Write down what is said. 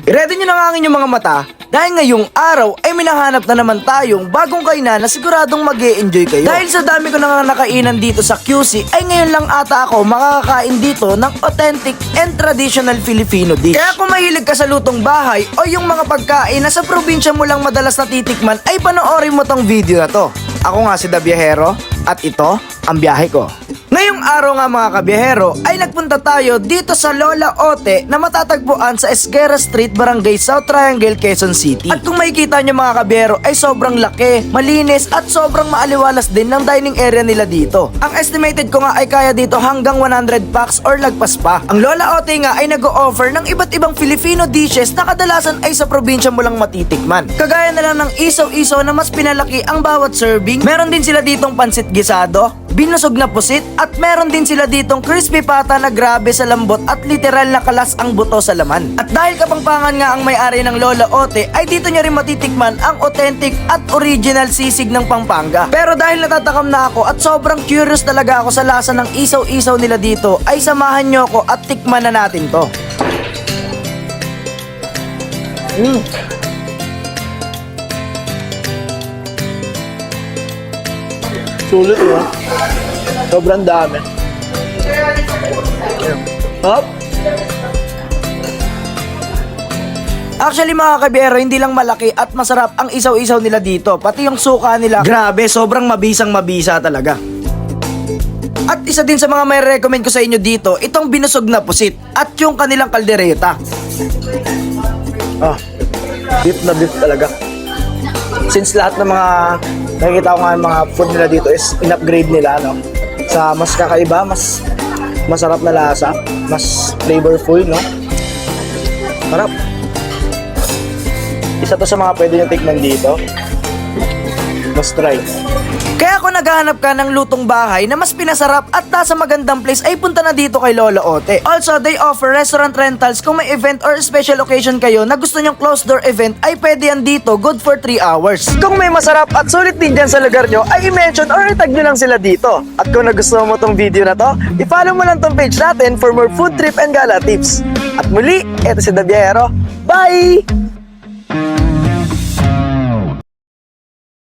I-ready nyo na nga ang inyong mga mata dahil ngayong araw ay minahanap na naman tayong bagong kainan na siguradong mag-e-enjoy kayo. Dahil sa dami ko na nga nakainan dito sa QC ay ngayon lang ata ako makakakain dito ng authentic and traditional Filipino dish. Kaya kung mahilig ka sa lutong bahay o yung mga pagkain na sa probinsya mo lang madalas natitikman ay panoorin mo tong video na to. Ako nga si Da Biyahero at ito ang biyahe ko. Ngayong araw nga mga kabiyahero ay nagpunta tayo dito sa Lola Ote na matatagpuan sa Esguerra Street, Barangay South Triangle, Quezon City. At kung makikita nyo mga kabiyahero ay sobrang laki, malinis at sobrang maaliwalas din ng dining area nila dito. Ang estimated ko nga ay kaya dito hanggang 100 packs or lagpas pa. Ang Lola Ote nga ay nag-o-offer ng iba't ibang Filipino dishes na kadalasan ay sa probinsya mo lang matitikman. Kagaya na lang ng isaw-isaw na mas pinalaki ang bawat serving. Meron din sila ditong pansit gisado, binusog na pusit at meron din sila ditong crispy pata na grabe sa lambot at literal na kalas ang buto sa laman. At dahil Kapampangan nga ang may-ari ng Lola Ote ay dito nyo rin matitikman ang authentic at original sisig ng Pampanga. Pero dahil natatakam na ako at sobrang curious talaga ako sa lasa ng isaw-isaw nila dito ay samahan nyo ako at tikman na natin to. Sulit yun. Sobrang dami. Hop! Actually mga kabiyero, hindi lang malaki at masarap ang isaw-isaw nila dito. Pati yung suka nila, grabe, sobrang mabisang mabisa talaga. At isa din sa mga may recommend ko sa inyo dito, itong binusog na pusit at yung kanilang kaldereta. Beef na beef talaga. Since lahat ng mga nakikita ko nga yung mga food nila dito is in-upgrade nila, no? Sa mas kakaiba, mas masarap na lasa, mas flavorful, no? Sarap. Isa to sa mga pwede nyo tikman dito. Must try. Kaya kung naghahanap ka ng lutong bahay na mas pinasarap at nasa magandang place ay punta na dito kay Lola Ote. Also, they offer restaurant rentals kung may event or special occasion kayo na gusto nyong closed door event ay pwede yan dito, good for 3 hours. Kung may masarap at sulit din dyan sa lugar nyo ay i-mention or itag nyo lang sila dito. At kung nagustuhan mo tong video na to, i-follow mo lang tong page natin for more food trip and gala tips. At muli, eto si Da Biyahero. Bye!